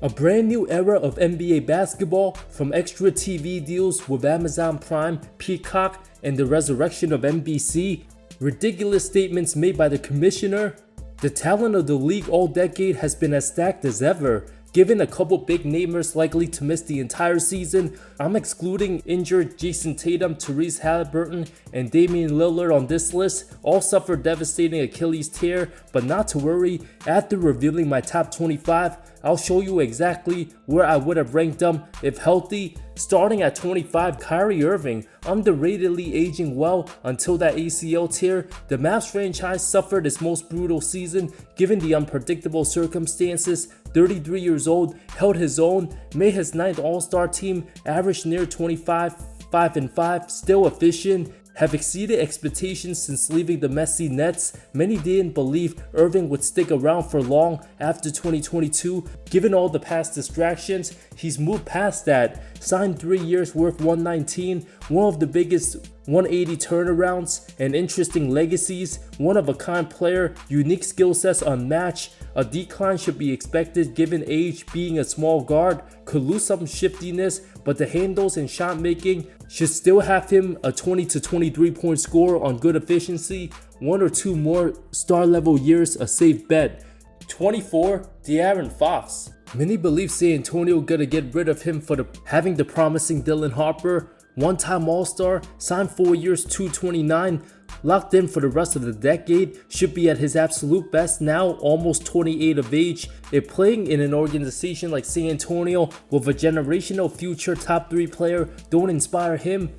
A brand new era of NBA basketball, from extra TV deals with Amazon Prime, Peacock, and the resurrection of NBC, ridiculous statements made by the commissioner. The talent of the league all decade has been as stacked as ever. Given a couple big namers likely to miss the entire season, I'm excluding injured Jason Tatum, Tyrese Halliburton, and Damian Lillard on this list. All suffered devastating Achilles tear, but not to worry. After revealing my top 25, I'll show you exactly where I would have ranked them if healthy. Starting at 25, Kyrie Irving, underratedly aging well until that ACL tear. The Mavs franchise suffered its most brutal season given the unpredictable circumstances. 33 years old, held his own, made his 9th All-Star team, averaged near 25, 5-5, still efficient, have exceeded expectations since leaving the messy Nets. Many didn't believe Irving would stick around for long after 2022. Given all the past distractions, he's moved past that. Signed 3 years worth $119, one of the biggest 180 turnarounds and interesting legacies. One of a kind player, unique skill sets unmatched. A decline should be expected given age. Being a small guard could lose some shiftiness, but the handles and shot making should still have him a 20 to 23 point scorer on good efficiency. 1 or 2 more star level years a safe bet. 24, De'Aaron Fox. Many believe San Antonio gonna get rid of him for having the promising Dylan Harper. One-time All-Star, signed 4 years, $229, locked in for the rest of the decade, should be at his absolute best now, almost 28 of age. If playing in an organization like San Antonio with a generational future top 3 player don't inspire him,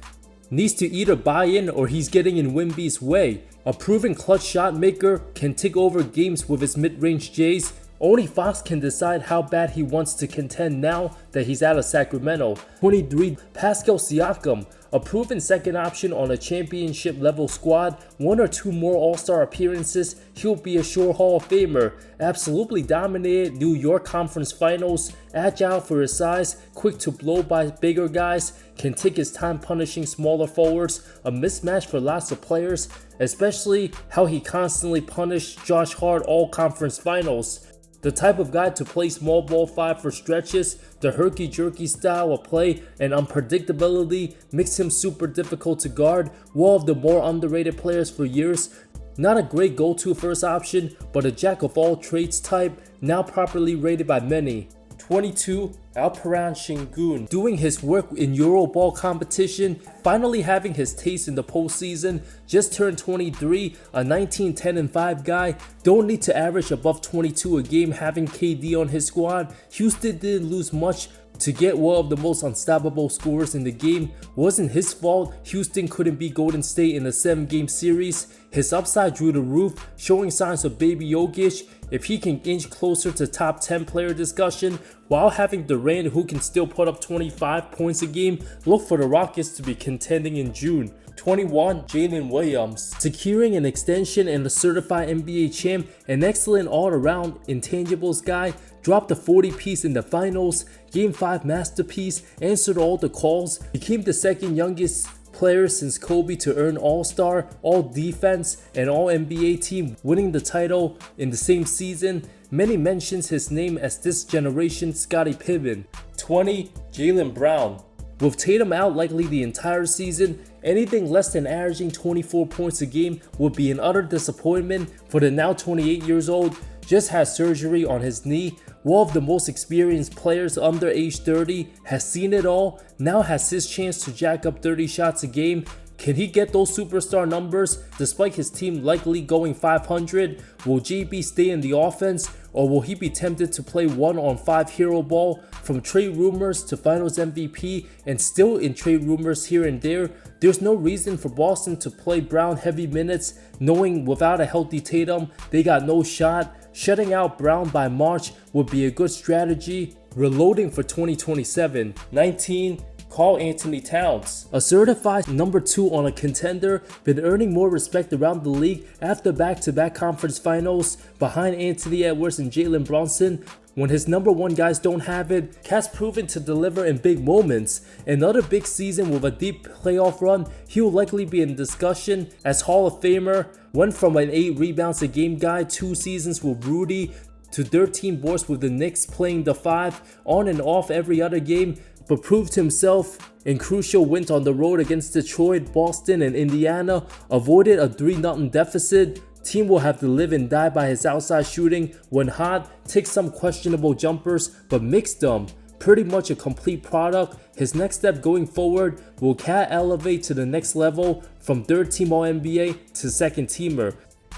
needs to either buy in or he's getting in Wemby's way. A proven clutch shot maker, can take over games with his mid-range J's. Only Fox can decide how bad he wants to contend now that he's out of Sacramento. 23, Pascal Siakam, a proven second option on a championship level squad. 1 or 2 more All-Star appearances, he'll be a sure Hall of Famer. Absolutely dominated New York Conference Finals, agile for his size, quick to blow by bigger guys, can take his time punishing smaller forwards. A mismatch for lots of players, especially how he constantly punished Josh Hart all conference finals. The type of guy to play small ball 5 for stretches, the herky-jerky style of play and unpredictability makes him super difficult to guard. One of the more underrated players for years. Not a great go-to first option, but a jack of all trades type, now properly rated by many. 22, Alperen Şengün, doing his work in Euroball competition, finally having his taste in the postseason. Just turned 23, a 19-10-5 guy. Don't need to average above 22 a game having KD on his squad. Houston didn't lose much to get one of the most unstoppable scorers in the game. Wasn't his fault Houston couldn't beat Golden State in a 7-game series. His upside drew the roof, showing signs of baby Jokic. If he can inch closer to top 10 player discussion while having Durant who can still put up 25 points a game, look for the Rockets to be contending in June. 21, Jalen Williams, securing an extension and a certified NBA champ, an excellent all-around intangibles guy, dropped a 40-piece in the finals, Game 5 masterpiece, answered all the calls, became the second youngest player since Kobe to earn All-Star, All-Defense, and All-NBA team, winning the title in the same season. Many mentions his name as this generation's Scottie Pippen. 20, Jaylen Brown. With Tatum out likely the entire season, anything less than averaging 24 points a game would be an utter disappointment for the now 28 years old. Just had surgery on his knee. One of the most experienced players under age 30, has seen it all, now has his chance to jack up 30 shots a game. Can he get those superstar numbers despite his team likely going 500? Will JB stay in the offense, or will he be tempted to play 1-on-5 hero ball? From trade rumors to finals MVP and still in trade rumors here and there, there's no reason for Boston to play Brown heavy minutes knowing without a healthy Tatum they got no shot. Shutting out Brown by March would be a good strategy. Reloading for 2027. 19, Karl-Anthony Towns, a certified number 2 on a contender, been earning more respect around the league after back-to-back conference finals behind Anthony Edwards and Jalen Brunson. When his number 1 guys don't have it, Cat's proven to deliver in big moments. Another big season with a deep playoff run, he'll likely be in discussion as Hall of Famer. Went from an 8 rebounds a game guy 2 seasons with Rudy to 13 boards with the Knicks playing the 5 on and off every other game, but proved himself in crucial wins on the road against Detroit, Boston, and Indiana, avoided a 3-0 deficit. Team will have to live and die by his outside shooting when hot, takes some questionable jumpers, but mixed them. Pretty much a complete product. His next step going forward, will Cat elevate to the next level from 3rd team All-NBA to 2nd teamer.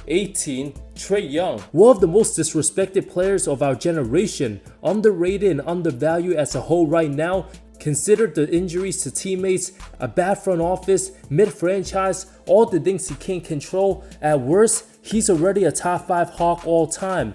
18. Trae Young. One of the most disrespected players of our generation, underrated and undervalued as a whole right now. Considered the injuries to teammates, a bad front office, mid-franchise, all the things he can't control. At worst, he's already a top 5 Hawk all time.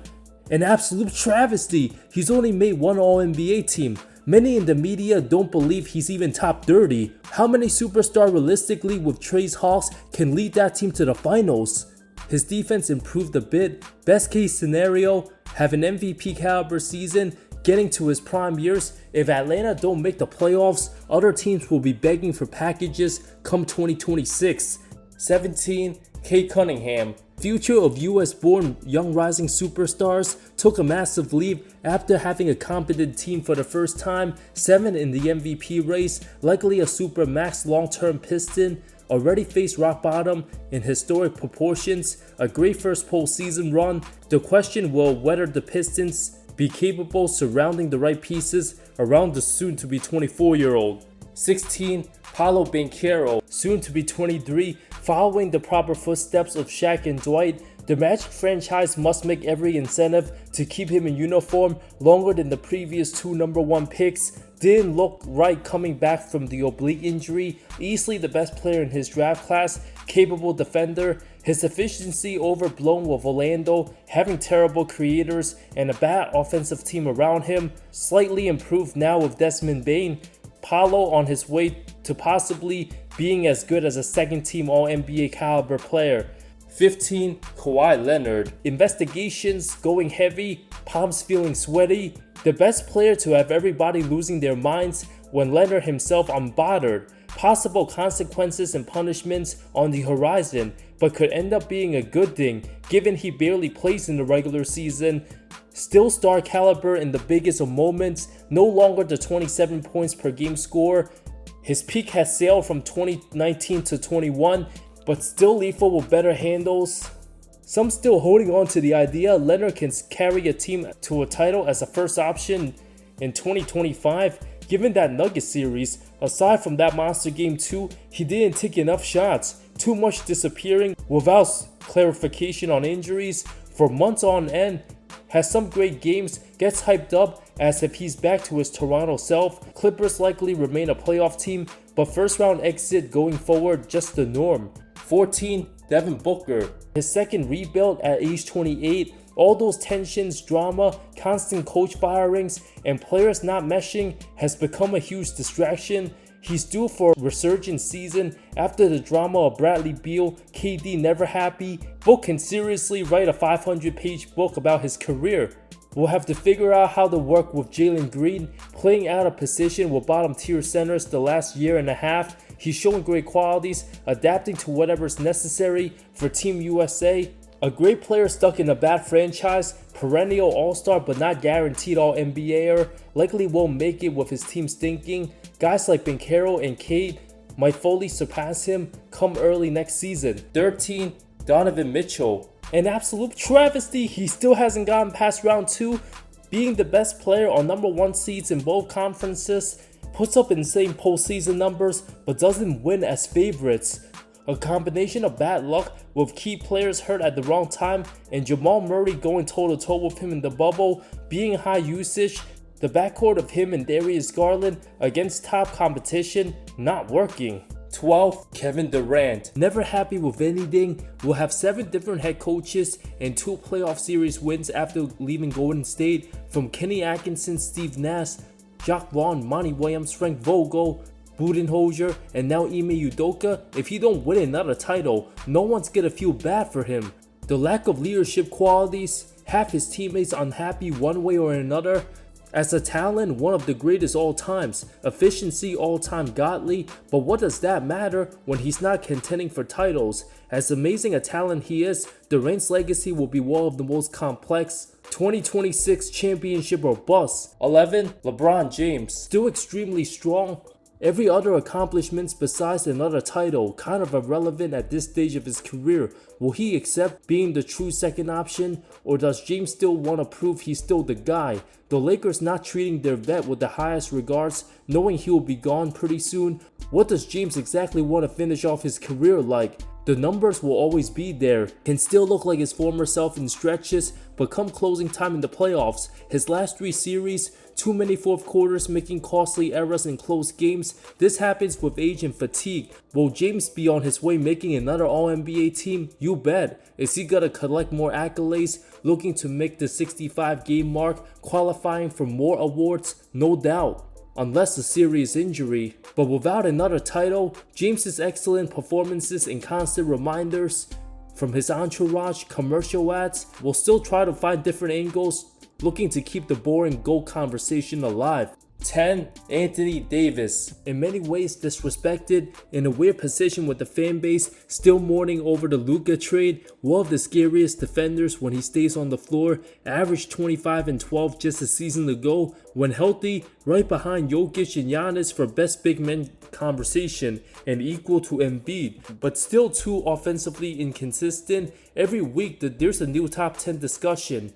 An absolute travesty. He's only made one All-NBA team. Many in the media don't believe he's even top 30. How many superstars realistically with Trae's Hawks can lead that team to the finals? His defense improved a bit. Best case scenario, have an MVP caliber season, getting to his prime years. If Atlanta don't make the playoffs, other teams will be begging for packages come 2026. 17. Cade Cunningham. Future of US-born young rising superstars, took a massive leap after having a competent team for the first time, 7th in the MVP race, likely a supermax long-term Piston, already faced rock bottom in historic proportions, a great first postseason run. The question will whether the Pistons be capable surrounding the right pieces around the soon-to-be 24-year-old. 16. Paolo Banchero, soon to be 23, following the proper footsteps of Shaq and Dwight. The Magic franchise must make every incentive to keep him in uniform longer than the previous 2 number 1 picks. Didn't look right coming back from the oblique injury. Easily the best player in his draft class, capable defender. His efficiency overblown with Orlando, having terrible creators and a bad offensive team around him. Slightly improved now with Desmond Bane. Paolo on his way to possibly being as good as a 2nd team All-NBA caliber player. 15. Kawhi Leonard. Investigations going heavy, palms feeling sweaty. The best player to have everybody losing their minds when Leonard himself unbothered. Possible consequences and punishments on the horizon, but could end up being a good thing given he barely plays in the regular season. Still star caliber in the biggest of moments, no longer the 27 points per game scorer. His peak has sailed from 2019 to 21, but still lethal with better handles. Some still holding on to the idea Leonard can carry a team to a title as a first option in 2025. Given that Nuggets series, aside from that monster game 2, he didn't take enough shots, too much disappearing without clarification on injuries for months on end. Has some great games, gets hyped up as if he's back to his Toronto self. Clippers likely remain a playoff team, but first round exit going forward just the norm. 14. Devin Booker. His 2nd rebuild at age 28. All those tensions, drama, constant coach firings, and players not meshing has become a huge distraction. He's due for a resurgent season after the drama of Bradley Beal, KD never happy. Book can seriously write a 500-page book about his career. We'll have to figure out how to work with Jalen Green, playing out of position with bottom tier centers the last year and a half. He's showing great qualities, adapting to whatever's necessary for Team USA. A great player stuck in a bad franchise, perennial all-star but not guaranteed All-NBAer, likely won't make it with his team's thinking. Guys like Banchero and Cade might fully surpass him come early next season. 13. Donovan Mitchell. An absolute travesty, he still hasn't gotten past round 2, being the best player on number 1 seeds in both conferences, puts up insane postseason numbers but doesn't win as favorites. A combination of bad luck with key players hurt at the wrong time and Jamal Murray going toe-to-toe with him in the bubble, being high usage, the backcourt of him and Darius Garland against top competition not working. 12. Kevin Durant. Never happy with anything, will have 7 different head coaches and 2 playoff series wins after leaving Golden State, from Kenny Atkinson, Steve Nash, Jacque Vaughn, Monty Williams, Frank Vogel, Budenholzer, and now Ime Udoka. If he don't win another title, no one's gonna feel bad for him. The lack of leadership qualities, half his teammates unhappy one way or another. As a talent, one of the greatest all times, efficiency all time godly, but what does that matter when he's not contending for titles? As amazing a talent he is, Durant's legacy will be one of the most complex 2026 championship or bust. 11. LeBron James. Still extremely strong. Every other accomplishments besides another title kind of irrelevant at this stage of his career. Will he accept being the true second option, or does James still want to prove he's still the guy? The Lakers not treating their vet with the highest regards, knowing he will be gone pretty soon. What does James exactly want to finish off his career like? The numbers will always be there, can still look like his former self in stretches, but come closing time in the playoffs, his last 3 series, too many fourth quarters making costly errors in close games. This happens with age and fatigue. Will James be on his way making another All-NBA team? You bet. Is he gonna collect more accolades, looking to make the 65 game mark, qualifying for more awards? No doubt. Unless a serious injury. But without another title, James's excellent performances and constant reminders from his entourage, commercial ads, will still try to find different angles, looking to keep the boring GOAT conversation alive. 10. Anthony Davis. In many ways disrespected, in a weird position with the fan base, still mourning over the Luka trade. One of the scariest defenders when he stays on the floor, averaged 25 and 12 just a season ago. When healthy, right behind Jokic and Giannis for best big men conversation and equal to Embiid, but still too offensively inconsistent. Every week there's a new top 10 discussion.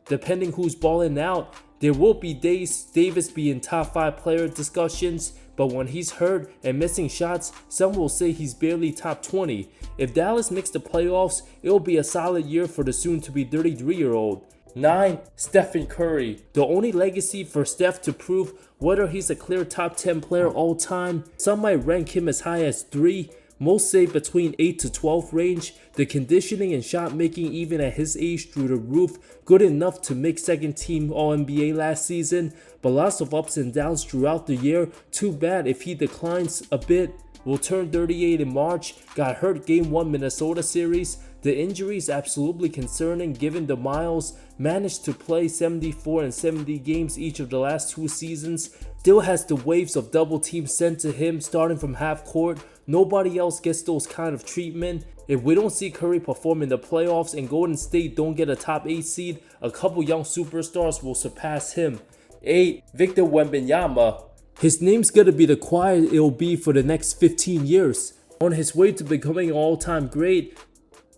Depending who's balling out, there will be days Davis be in top 5 player discussions, but when he's hurt and missing shots, some will say he's barely top 20. If Dallas makes the playoffs, it'll be a solid year for the soon-to-be 33-year-old. 9. Stephen Curry. The only legacy for Steph to prove whether he's a clear top 10 player all time. Some might rank him as high as 3. Most say between 8 to 12 range. The conditioning and shot making even at his age through the roof, good enough to make second team All-NBA last season, but lots of ups and downs throughout the year. Too bad if he declines a bit. Will turn 38 in March, got hurt game 1 Minnesota series. The injury is absolutely concerning given the Miles managed to play 74 and 70 games each of the last 2 seasons. Still has the waves of double teams sent to him starting from half court. Nobody else gets those kind of treatment. If we don't see Curry perform in the playoffs and Golden State don't get a top 8 seed, a couple young superstars will surpass him. 8. Victor Wembanyama. His name's gonna be the quiet it'll be for the next 15 years. On his way to becoming an all-time great,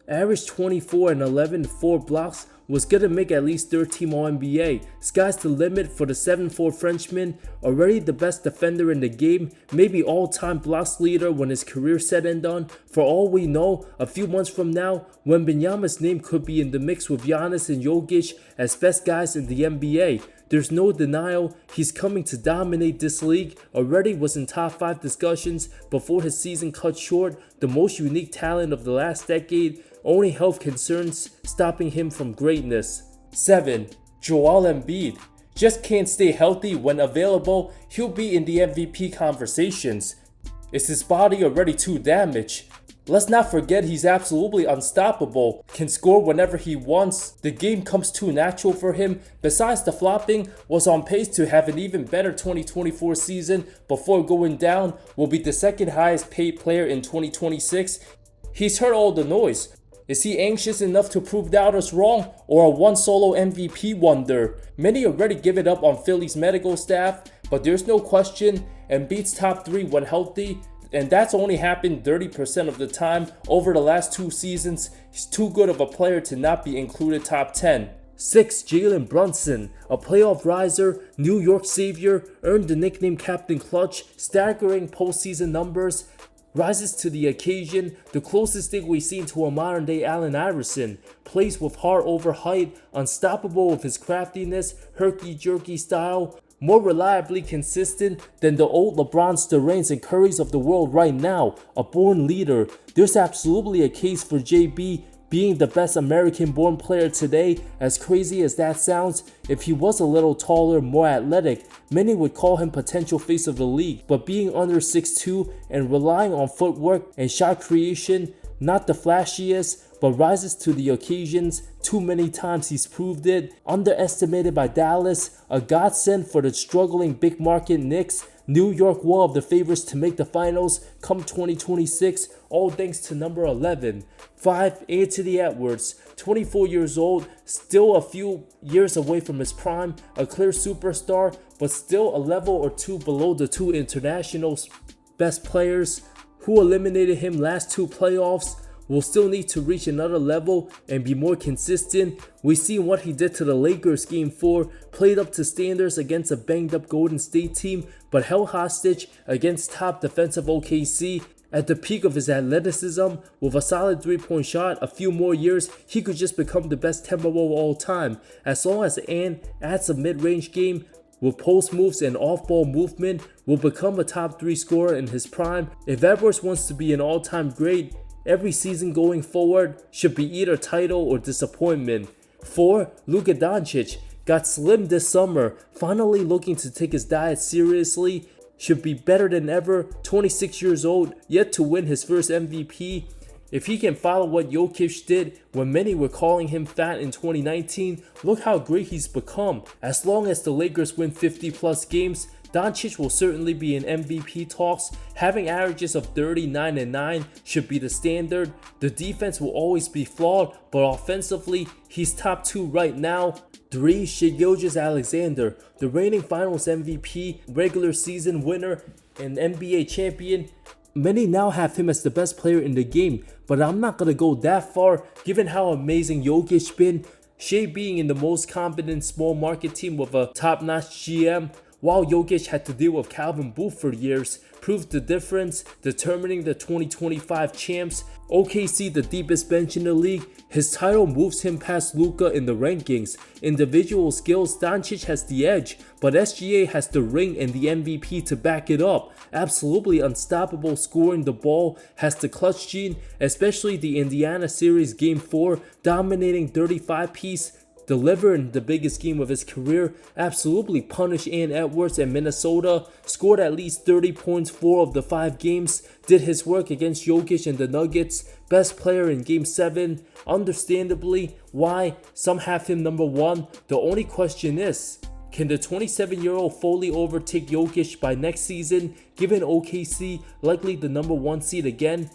averaged 24 and 11, 4 blocks, was gonna make at least 13 All-NBA. Sky's the limit for the 7'4" Frenchman, already the best defender in the game, maybe all-time blocks leader when his career said and done. For all we know, a few months from now, Wembanyama's name could be in the mix with Giannis and Jokic as best guys in the NBA. There's no denial he's coming to dominate this league. Already was in top 5 discussions before his season cut short. The most unique talent of the last decade. Only health concerns stopping him from greatness. 7. Joel Embiid. Just can't stay healthy. When available, he'll be in the MVP conversations. Is his body already too damaged? Let's not forget he's absolutely unstoppable, can score whenever he wants. The game comes too natural for him. Besides the flopping, was on pace to have an even better 2024 season before going down, will be the second highest paid player in 2026. He's heard all the noise. Is he anxious enough to prove doubters wrong, or a one solo MVP wonder? Many already give it up on Philly's medical staff, but there's no question Embiid's top 3 when healthy, and that's only happened 30% of the time over the last 2 seasons. He's too good of a player to not be included top 10. 6. Jalen Brunson, a playoff riser, New York savior, earned the nickname Captain Clutch, staggering postseason numbers, rises to the occasion, the closest thing we've seen to a modern day Allen Iverson, plays with heart over height, unstoppable with his craftiness, herky-jerky style, more reliably consistent than the old LeBrons, Durants, and Currys of the world right now, a born leader. There's absolutely a case for JB being the best American-born player today. As crazy as that sounds, if he was a little taller, more athletic, many would call him potential face of the league. But being under 6'2" and relying on footwork and shot creation, not the flashiest, but rises to the occasions. Too many times he's proved it. Underestimated by Dallas, a godsend for the struggling big market Knicks. New York Wall of the favorites to make the finals come 2026, all thanks to number 11. 5. Anthony Edwards, 24 years old, still a few years away from his prime, a clear superstar, but still a level or two below the two international best players who eliminated him last two playoffs. Will still need to reach another level and be more consistent. We see what he did to the Lakers game 4, played up to standards against a banged up Golden State team, but held hostage against top defensive OKC. At the peak of his athleticism, with a solid 3-point shot, a few more years, he could just become the best Timberwolves of all time. As long as Ant adds a mid-range game with post moves and off-ball movement, will become a top 3 scorer in his prime. If Edwards wants to be an all-time great, every season going forward should be either title or disappointment. 4. Luka Doncic got slim this summer, finally looking to take his diet seriously. Should be better than ever, 26 years old, yet to win his first MVP. If he can follow what Jokic did when many were calling him fat in 2019, look how great he's become. As long as the Lakers win 50 plus games, Doncic will certainly be in MVP talks. Having averages of 39 and 9 should be the standard. The defense will always be flawed, but offensively, he's top 2 right now. 3. Gilgeous-Alexander, the reigning Finals MVP, regular season winner, and NBA champion. Many now have him as the best player in the game, but I'm not gonna go that far given how amazing Jokic been. Shea being in the most competent small market team with a top-notch GM, while Jokic had to deal with Calvin Booth for years, proved the difference, determining the 2025 champs. OKC the deepest bench in the league. His title moves him past Luka in the rankings. Individual skills, Doncic has the edge, but SGA has the ring and the MVP to back it up. Absolutely unstoppable scoring the ball, has the clutch gene, especially the Indiana series game 4, dominating 35-piece. Delivered in the biggest game of his career, absolutely punished Ant Edwards and Minnesota, scored at least 30 points 4 of the 5 games, did his work against Jokic and the Nuggets, best player in game 7, understandably why some have him number 1. The only question is, can the 27-year-old fully overtake Jokic by next season, given OKC likely the number 1 seed again?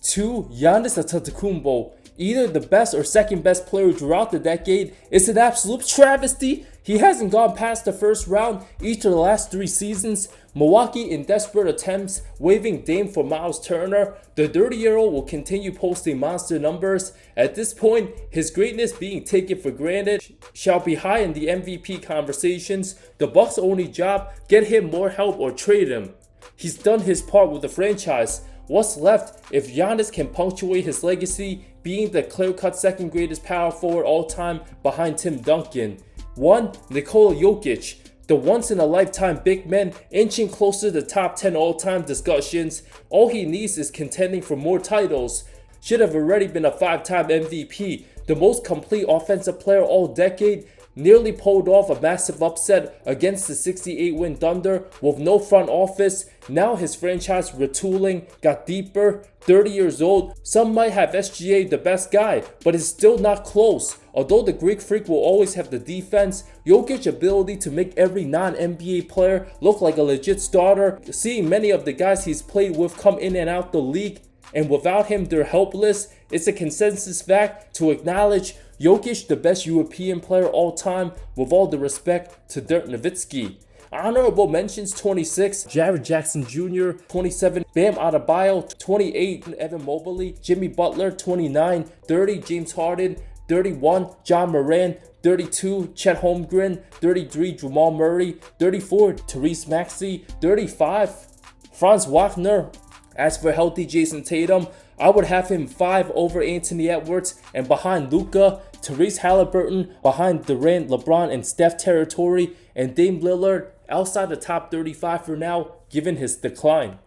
2. Giannis Antetokounmpo, either the best or second best player throughout the decade. It's an absolute travesty. He hasn't gone past the first round each of the last 3 seasons. Milwaukee in desperate attempts, waiving Dame for Miles Turner. The 30-year-old will continue posting monster numbers. At this point, his greatness being taken for granted shall be high in the MVP conversations. The Bucks' only job, get him more help or trade him. He's done his part with the franchise. What's left if Giannis can punctuate his legacy, being the clear-cut second greatest power forward all time behind Tim Duncan? 1. Nikola Jokic, the once-in-a-lifetime big man inching closer to top 10 all-time discussions. All he needs is contending for more titles. Should have already been a 5-time MVP, the most complete offensive player all decade. Nearly pulled off a massive upset against the 68-win Thunder with no front office. Now his franchise retooling got deeper. 30 years old, some might have SGA the best guy, but it's still not close. Although the Greek Freak will always have the defense, Jokic's ability to make every non-NBA player look like a legit starter, seeing many of the guys he's played with come in and out the league, and without him they're helpless. It's a consensus fact to acknowledge Jokic the best European player all time, with all the respect to Dirk Nowitzki. Honorable mentions: 26, Jared Jackson Jr., 27, Bam Adebayo, 28, Evan Mobley, Jimmy Butler, 29, 30, James Harden, 31, John Moran, 32, Chet Holmgren, 33, Jamal Murray, 34, Therese Maxey, 35, Franz Wagner. As for healthy Jason Tatum, I would have him 5 over Anthony Edwards, and behind Luka, Therese Halliburton, behind Durant, LeBron, and Steph territory, and Dame Lillard outside the top 35 for now, given his decline.